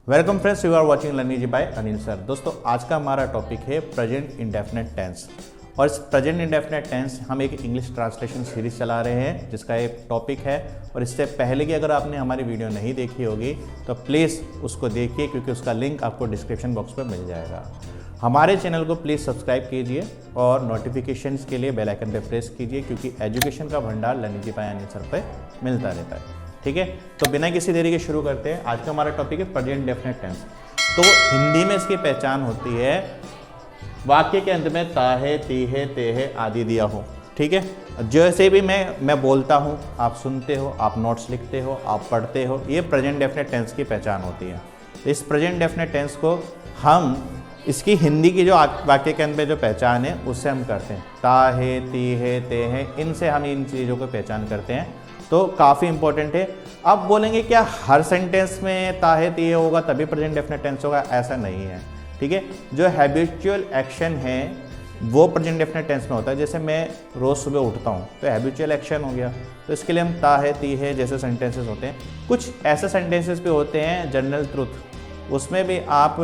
Welcome friends, you are watching learning ji by Anil sir. दोस्तों, आज का हमारा टॉपिक है प्रेजेंट इंडेफिनिट टेंस। और इस प्रेजेंट इंडेफिनिट टेंस हम एक इंग्लिश ट्रांसलेशन सीरीज चला रहे हैं जिसका एक टॉपिक है। और इससे पहले की अगर आपने हमारी वीडियो नहीं देखी होगी तो प्लीज़ उसको देखिए, क्योंकि उसका लिंक आपको डिस्क्रिप्शन बॉक्स में मिल जाएगा। हमारे चैनल को प्लीज़ सब्सक्राइब कीजिए और नोटिफिकेशंस के लिए बेल आइकन पे प्रेस कीजिए, क्योंकि एजुकेशन का भंडार learning ji by Anil sir पे मिलता रहता है। ठीक है, तो बिना किसी देरी के शुरू करते हैं। आज का हमारा टॉपिक है प्रेजेंट डेफिनेट टेंस। तो हिंदी में इसकी पहचान होती है वाक्य के अंत में ताहे, तीहे, तेहे आदि दिया हो। ठीक है, जैसे भी मैं बोलता हूँ, आप सुनते हो, आप नोट्स लिखते हो, आप पढ़ते हो, ये प्रेजेंट डेफिनेट टेंस की पहचान होती है। इस प्रेजेंट डेफिनेट टेंस को हम इसकी हिंदी की जो वाक्य के अंत में जो पहचान है उससे हम करते हैं। ताहे, तीहे, तेहे, इनसे हम इन चीज़ों को पहचान करते हैं, तो काफ़ी इंपॉर्टेंट है। अब बोलेंगे क्या हर सेंटेंस में ताहे तीहे होगा तभी प्रेजेंट डेफिनेट टेंस होगा? ऐसा नहीं है। ठीक है, जो हैबिचुअल एक्शन है वो प्रेजेंट डेफिनेट टेंस में होता है। जैसे मैं रोज़ सुबह उठता हूँ तो हैबिचुअल एक्शन हो गया, तो इसके लिए हम ताहे, तीहे जैसे सेंटेंसेस होते हैं। कुछ ऐसे सेंटेंसेस भी होते हैं जनरल ट्रुथ, उसमें भी आप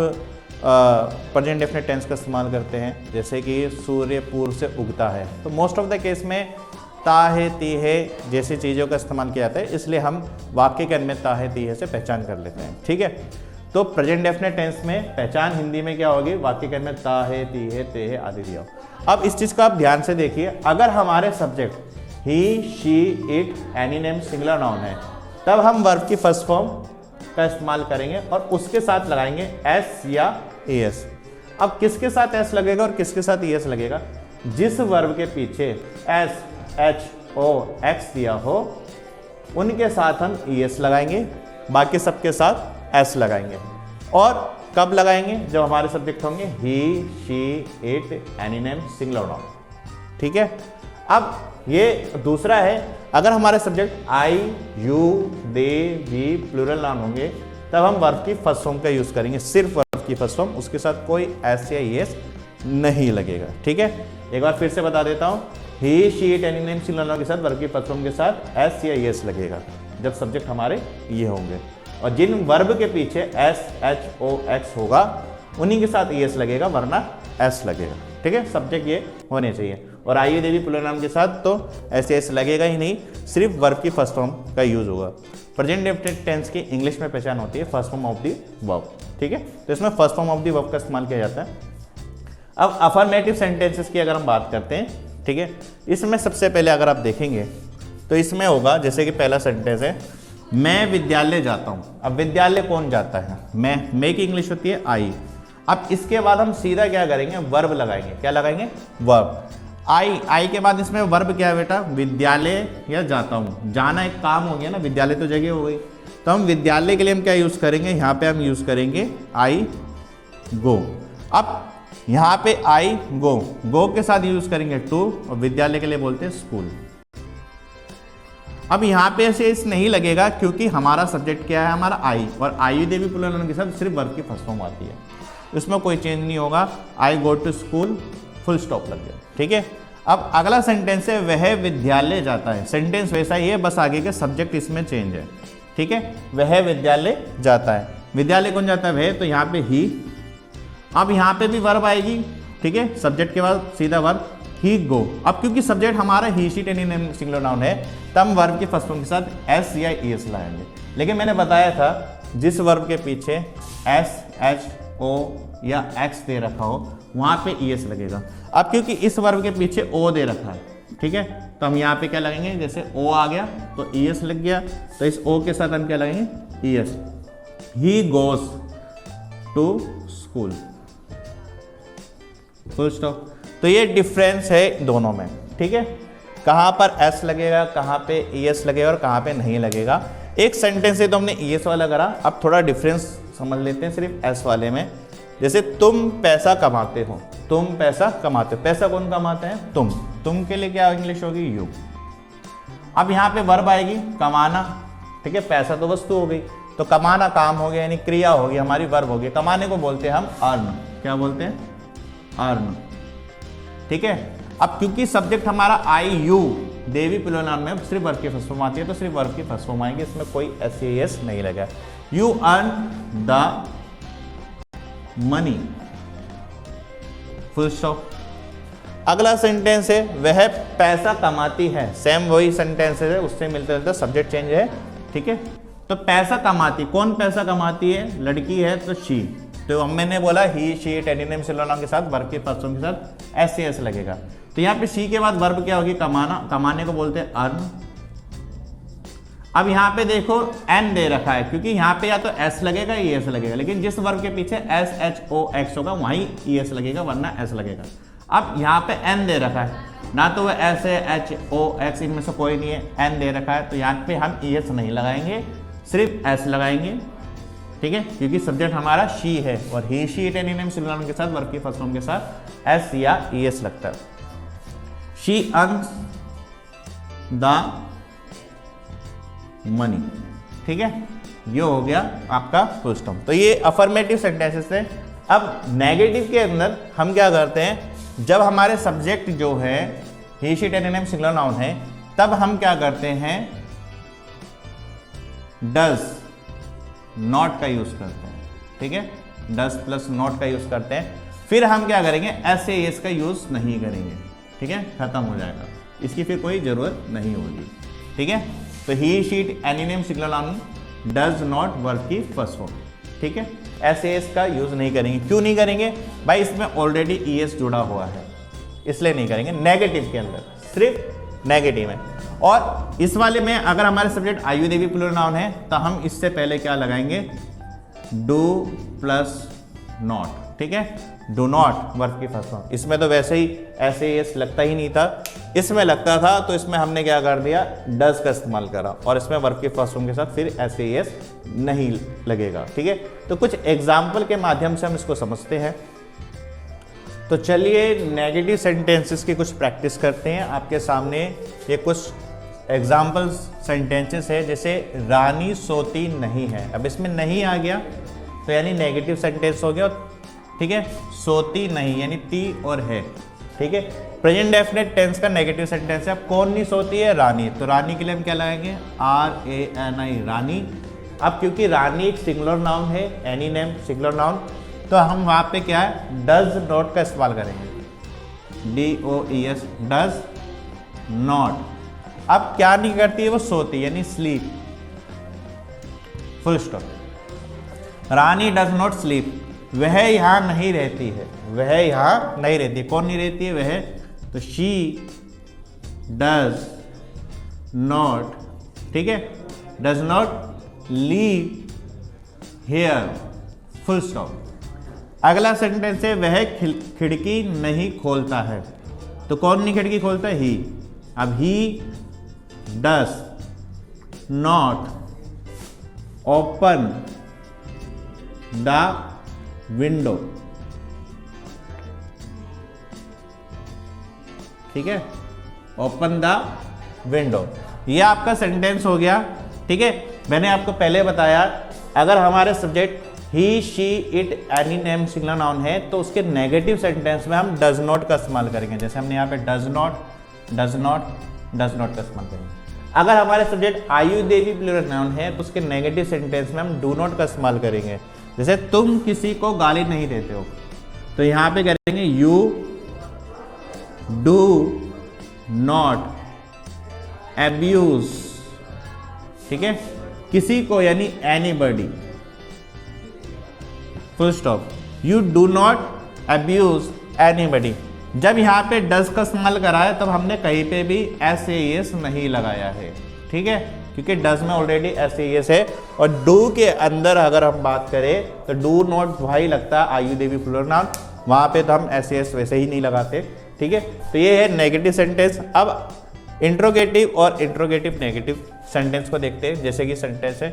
प्रेजेंट डेफिनेट टेंस का इस्तेमाल करते हैं। जैसे कि सूर्य पूर्व से उगता है, तो मोस्ट ऑफ द केस में ताहे, तीहे जैसी चीज़ों का इस्तेमाल किया जाता है, इसलिए हम वाक्य के अंत में ताहे, तीहे से पहचान कर लेते हैं। ठीक है, तो प्रेजेंट डेफिनेट टेंस में पहचान हिंदी में क्या होगी? वाक्य के अंत में ताहे, तीहे, तेहे आदि दिया हो। अब इस चीज़ को आप ध्यान से देखिए, अगर हमारे subject he, she, it, any name singular noun है, तब हम वर्ब की फर्स्ट फॉर्म का इस्तेमाल करेंगे और उसके साथ लगाएंगे एस या एस। अब किसके साथ एस लगेगा और किसके साथ एस लगेगा? जिस वर्ब के पीछे एस, एच, ओ, एक्स दिया हो उनके साथ हम एस लगाएंगे, बाकी सबके साथ एस लगाएंगे। और कब लगाएंगे? जब हमारे सब्जेक्ट होंगे he, she, it, any name singular noun. ठीक है, अब ये दूसरा है, अगर हमारे subject I, you, they, we plural noun होंगे तब हम वर्ब की फर्स्ट फॉर्म का यूज करेंगे, सिर्फ वर्ब की फर्स्ट फॉर्म, उसके साथ कोई एस या एस नहीं लगेगा। ठीक है, एक बार फिर से बता देता हूँ, he, she, it, any name singular noun के साथ वर्ब की फर्स्ट फॉर्म के साथ एस या एस लगेगा जब सब्जेक्ट हमारे ये होंगे। और जिन वर्ब के पीछे एस, एच, ओ, एक्स होगा उन्हीं के साथ एस लगेगा, वरना एस लगेगा। ठीक है, सब्जेक्ट ये होने चाहिए। और आइए देवी प्लूरल नाउन के साथ तो ऐसे एस लगेगा ही नहीं, सिर्फ वर्ब की फर्स्ट फॉर्म का यूज होगा। प्रेजेंट डेफिनेट टेंस की इंग्लिश में पहचान होती है first form of the verb. ठीक है, तो इसमें first form of the verb का इस्तेमाल किया जाता है। अब अफर्मेटिव सेंटेंसेस की अगर हम बात करते हैं, ठीक है, इसमें सबसे पहले अगर आप देखेंगे तो इसमें होगा, जैसे कि पहला सेंटेंस है, मैं विद्यालय जाता हूँ। अब विद्यालय कौन जाता है? मैं की इंग्लिश होती है आई। अब इसके बाद हम सीधा क्या करेंगे? वर्ब लगाएंगे। क्या लगाएंगे? वर्ब। आई के बाद इसमें वर्ब क्या है बेटा? विद्यालय या जाता हूँ। जाना एक काम हो गया ना, विद्यालय तो जगह हो गई, तो हम विद्यालय के लिए हम क्या यूज करेंगे? यहाँ पे हम यूज करेंगे आई गो। अब यहाँ पे आई गो के साथ यूज करेंगे टू, और विद्यालय के लिए बोलते हैं स्कूल। अब यहाँ पे ऐसे इस नहीं लगेगा क्योंकि हमारा सब्जेक्ट क्या है? हमारा आई, और आई देवी प्लूरल नाउन के साथ सिर्फ वर्ब की फर्स्ट फॉर्म आती है, इसमें कोई चेंज नहीं होगा। I go to school, full stop लग गया। ठीक है, अब अगला सेंटेंस है वह विद्यालय जाता है। सेंटेंस वैसा ही है, बस आगे के सब्जेक्ट इसमें चेंज है। ठीक है, वह विद्यालय जाता है। विद्यालय कौन जाता है? वह, तो यहाँ पे ही। अब यहाँ पे भी वर्ब आएगी। ठीक है, सब्जेक्ट के बाद सीधा वर्ब ही गो। अब क्योंकि सब्जेक्ट हमारा he, she, any name singular noun है, तब वर्ब के फर्स्ट फॉर्म के साथ एस या एस लगाएंगे। लेकिन मैंने बताया था जिस वर्ब के पीछे एस, एच, ओ या एक्स दे रखा हो वहाँ पे एस लगेगा। अब क्योंकि इस वर्ब के पीछे ओ दे रखा है, ठीक है, तो हम यहाँ पे क्या लगेंगे? जैसे ओ आ गया तो एस लग गया, तो इस ओ के साथ हम क्या लगेंगे? S. He goes to school, full stop. तो ये डिफरेंस है दोनों में। ठीक है, कहाँ पर एस लगेगा, कहाँ पे एस लगेगा और कहाँ पे नहीं लगेगा। एक सेंटेंस है तो हमने एस वाला करा, अब थोड़ा डिफरेंस समझ लेते हैं सिर्फ एस वाले में। जैसे तुम पैसा कमाते हो, तुम पैसा कमाते हो, पैसा कौन कमाते हैं? तुम के लिए क्या इंग्लिश होगी? यू। अब यहाँ पे वर्ब आएगी कमाना। ठीक है, पैसा तो वस्तु हो गई, तो कमाना काम हो गया, यानी क्रिया होगी हमारी, वर्ब होगी। कमाने को बोलते हैं हम अर्न। क्या बोलते हैं? अर्न। ठीक है, अब क्योंकि सब्जेक्ट हमारा आई, यू, देवी प्लूरल नाउन में सिर्फ वर्ब की फर्स्ट फॉर्म आती है, तो सिर्फ वर्ब की फर्स्ट फॉर्म आएंगे, इसमें कोई एस नहीं लगा। You earn the money, full stop. अगला सेंटेंस है वह पैसा कमाती है, सेम वही सेंटेंस है, उससे मिलते जुलते, सब्जेक्ट चेंज है, ठीक है। तो पैसा कमाती, कौन पैसा कमाती है? लड़की है तो शी। तो अब मैंने बोला he she it antonym singular noun के साथ वर्ब के फर्स्ट फॉर्म के साथ एस एस लगेगा। तो यहाँ पे शी के बाद वर्ब क्या होगी? कमाना, कमाने को बोलते हैं अर्न। अब यहाँ पे देखो एन दे रखा है, क्योंकि यहाँ पे या तो एस लगेगा या एस लगेगा, लेकिन जिस वर्ब के पीछे एस एच ओ एक्स होगा वहीं ई एस लगेगा, वरना एस लगेगा। अब यहाँ पे एन दे रखा है, ना तो वह एस है एच ओ एक्स, इनमें से कोई नहीं है, एन दे रखा है, तो यहाँ पे हम ई एस नहीं लगाएंगे, सिर्फ एस लगाएंगे, ठीक है, क्योंकि सब्जेक्ट हमारा शी है और he she it antonym singular noun के साथ वर्ब की फर्स्ट फॉर्म के साथ एस या ई एस लगता है। शी अर्न्स द मनी, ठीक है, ये हो गया आपका फुल स्टॉप। तो ये अफर्मेटिव सेंटेंसेस है। अब नेगेटिव के अंदर हम क्या करते हैं? जब हमारे सब्जेक्ट जो है he she it antonym singular noun है, तब हम क्या करते हैं? डज नॉट का यूज करते हैं, ठीक है, डज प्लस नॉट का यूज करते हैं। फिर हम क्या करेंगे? एस ए एस का यूज नहीं करेंगे, ठीक है, खत्म हो जाएगा, इसकी फिर कोई जरूरत नहीं होगी, ठीक है। तो he she it antonym singular noun does not verb की फर्स्ट फॉर्म, ठीक है, एस ए एस का यूज नहीं करेंगे। क्यों नहीं करेंगे भाई? इसमें ऑलरेडी ई एस जुड़ा हुआ है, इसलिए नहीं करेंगे। नेगेटिव के अंदर सिर्फ नेगेटिव है। और इस वाले में अगर हमारे सब्जेक्ट आयु देवी प्लूरल नाउन है, तो हम इससे पहले क्या लगाएंगे? डू प्लस नॉट, ठीक है, डू नॉट वर्ब की फर्स्ट फॉर्म। इसमें तो वैसे ही एस ए एस लगता ही नहीं था, इसमें लगता था, तो इसमें हमने क्या कर दिया? डज का इस्तेमाल करा, और इसमें वर्ब की फर्स्ट फॉर्म के साथ फिर एस ए एस नहीं लगेगा, ठीक है। तो कुछ एग्जाम्पल के माध्यम से हम इसको समझते हैं। तो चलिए नेगेटिव सेंटेंसेस की कुछ प्रैक्टिस करते हैं। आपके सामने ये कुछ एग्जाम्पल सेंटेंसेस है, जैसे रानी सोती नहीं है। अब इसमें नहीं आ गया तो यानी नेगेटिव सेंटेंस हो गया, ठीक है। सोती नहीं यानी ती और है, ठीक है। प्रेजेंट डेफिनेट टेंस का नेगेटिव सेंटेंस है। अब कौन नहीं सोती है? रानी। तो रानी के लिए हम क्या लगाएंगे? आर ए एन आई, रानी। अब क्योंकि रानी एक सिंगुलर नाउन है, एनी नेम सिंगुलर नाउन, तो हम वहाँ पे क्या है? डज नॉट का इस्तेमाल करेंगे, D O E S, does not. अब क्या नहीं करती है? वो सोती यानी sleep, full stop. Rani does not sleep, वह यहाँ नहीं रहती है, वह यहाँ नहीं रहती। कौन नहीं रहती है? वह। तो शी डज नॉट, ठीक है, does not leave here, full stop. अगला सेंटेंस है वह खिड़की नहीं खोलता है। तो कौन नहीं खिड़की खोलता है? ही। अब he does not open the window, ठीक है, ओपन द विंडो। ये आपका सेंटेंस हो गया, ठीक है। मैंने आपको पहले बताया अगर हमारे subject he she it any name singular noun है, तो उसके नेगेटिव सेंटेंस में हम डज नॉट का इस्तेमाल करेंगे। जैसे हमने यहाँ पे does not, does not, does not का इस्तेमाल करेंगे। अगर हमारे सब्जेक्ट आयु देवी प्लूरल नाउन है, तो उसके नेगेटिव सेंटेंस में हम डू नॉट का इस्तेमाल करेंगे। जैसे तुम किसी को गाली नहीं देते हो, तो यहाँ पे करेंगे यू डू नॉट एब्यूज, ठीक है, किसी को यानी anybody, full stop. You do not abuse anybody. जब यहाँ पे डज का इस्तेमाल करा है, तब हमने कहीं पे भी एस ए एस नहीं लगाया है, ठीक है, क्योंकि डज में ऑलरेडी एस ए एस है। और डू के अंदर अगर हम बात करें तो डू नॉट भाई लगता है आयु देवी प्लूरल नाउन, वहाँ पे तो हम एस ए एस वैसे ही नहीं लगाते, ठीक है। तो ये है नेगेटिव सेंटेंस। अब इंट्रोगेटिव और इंट्रोगेटिव नेगेटिव सेंटेंस को देखते हैं। जैसे कि सेंटेंस है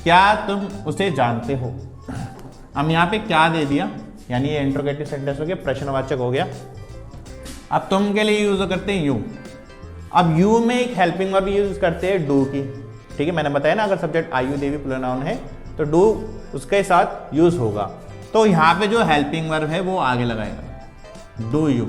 क्या तुम उसे जानते हो। हम यहाँ पे क्या दे दिया, यानी ये इंट्रोगेटिव सेंटेंस हो गया, प्रश्नवाचक हो गया। अब तुम के लिए यूज करते हैं यू। अब यू में एक हेल्पिंग वर्ब यूज करते हैं डू की, ठीक है। मैंने बताया ना अगर सब्जेक्ट आयु देवी प्लूरल नाउन है तो डू उसके साथ यूज होगा। तो यहाँ पे जो हेल्पिंग वर्ब है वो आगे लगाएगा, डू यू,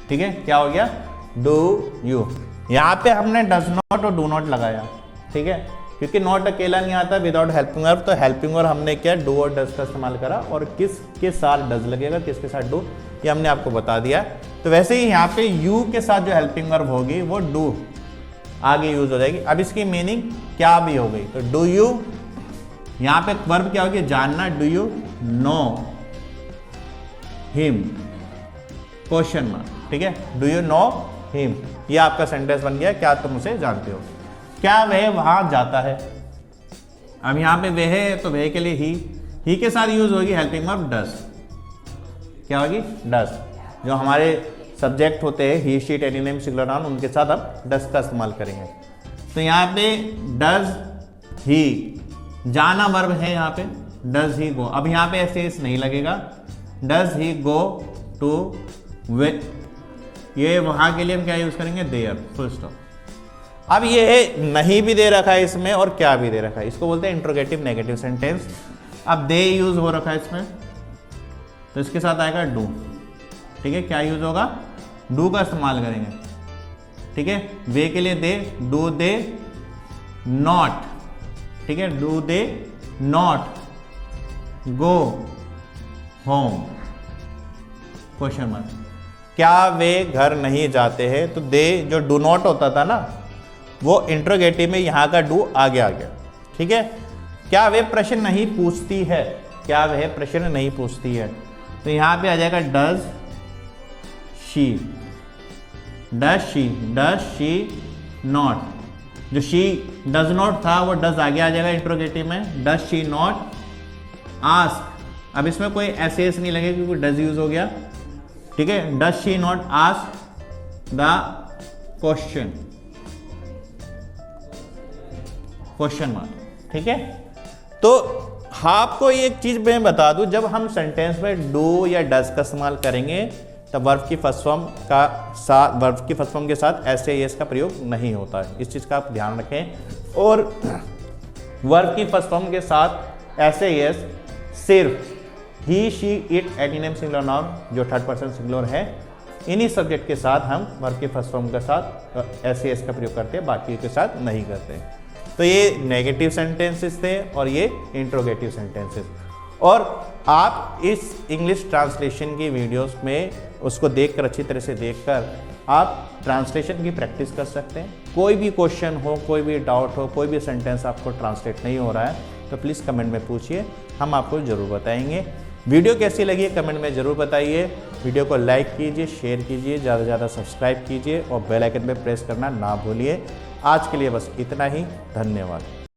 ठीक है। क्या हो गया? Do you. यहाँ पे हमने डज नॉट और डू नॉट लगाया, ठीक है। क्योंकि नॉट अकेला नहीं आता विदाउट हेल्पिंग वर्ब, तो हेल्पिंग वर्ब हमने क्या डू और डज का इस्तेमाल करा, और किसके साथ डज लगेगा, किसके साथ डू, ये हमने आपको बता दिया। तो वैसे ही यहाँ पे यू के साथ जो हेल्पिंग वर्ब होगी वो डू आगे यूज हो जाएगी। अब इसकी मीनिंग क्या भी हो गई, तो डू यू, यहाँ पे वर्ब क्या होगी, जानना, do you know him, question mark, ठीक है, डू यू नो हिम, ये आपका सेंटेंस बन गया, क्या तुम उसे जानते हो। क्या वह वहां जाता है, अब यहाँ पे वह है तो वह के लिए ही के साथ यूज होगी हेल्पिंग वर्ब डज, क्या होगी, डज। जो हमारे सब्जेक्ट होते हैं he she any name singular noun, उनके साथ अब डज का इस्तेमाल करेंगे। तो यहाँ पे डज ही, जाना वर्ब है यहाँ पे, डज ही गो, अब यहाँ पे ऐसे नहीं लगेगा, does he go two way, ये वहां के लिए हम क्या यूज करेंगे, देयर, फुल स्टॉप। अब ये है नहीं भी दे रखा है इसमें और क्या भी दे रखा है, इसको बोलते हैं इंट्रोगेटिव नेगेटिव सेंटेंस। अब दे यूज हो रखा है इसमें, तो इसके साथ आएगा डू, ठीक है, क्या यूज होगा, डू का इस्तेमाल करेंगे, ठीक है। वे के लिए दे, डू दे नॉट, ठीक है, do they not go home, question mark, क्या वे घर नहीं जाते हैं, तो दे जो डू नॉट होता था ना वो इंट्रोगेटिव में यहाँ का डू आगे आ गया, ठीक है। क्या वे प्रश्न नहीं पूछती है, क्या वह प्रश्न नहीं पूछती है, तो यहाँ पे आ जाएगा does she, does she not, जो शी डज नॉट था वो डज आगे आ जाएगा इंट्रोगेटिव में, डज शी नॉट आस्क, अब इसमें कोई एस नहीं लगेगा क्योंकि डज यूज हो गया, ठीक है, does she not ask the question, question mark, ठीक है। तो आपको एक चीज मैं बता दूं, जब हम सेंटेंस में डू या डज का इस्तेमाल करेंगे तब वर्ब की फर्स्ट फॉर्म के साथ ऐसे एस का प्रयोग नहीं होता है, इस चीज का आप ध्यान रखें। और वर्ब की फर्स्ट फॉर्म के साथ ऐसे एस सिर्फ he she it any name singular noun जो थर्ड पर्सन सिंगुलर है, इन्हीं सब्जेक्ट के साथ हम वर्ब की फर्स्ट फॉर्म के साथ ऐसे एस का प्रयोग करते हैं, बाकी के साथ नहीं करते। तो ये नेगेटिव सेंटेंसेस थे और ये इंट्रोगेटिव सेंटेंसेस। और आप इस इंग्लिश ट्रांसलेशन की वीडियोस में उसको देखकर, अच्छी तरह से देखकर आप ट्रांसलेशन की प्रैक्टिस कर सकते हैं। कोई भी क्वेश्चन हो, कोई भी डाउट हो, कोई भी सेंटेंस आपको ट्रांसलेट नहीं हो रहा है तो प्लीज़ कमेंट में पूछिए, हम आपको ज़रूर बताएंगे। वीडियो कैसी लगी है कमेंट में ज़रूर बताइए। वीडियो को लाइक कीजिए, शेयर कीजिए, ज़्यादा से ज़्यादा सब्सक्राइब कीजिए और बेल आइकन पे प्रेस करना ना भूलिए। आज के लिए बस इतना ही, धन्यवाद।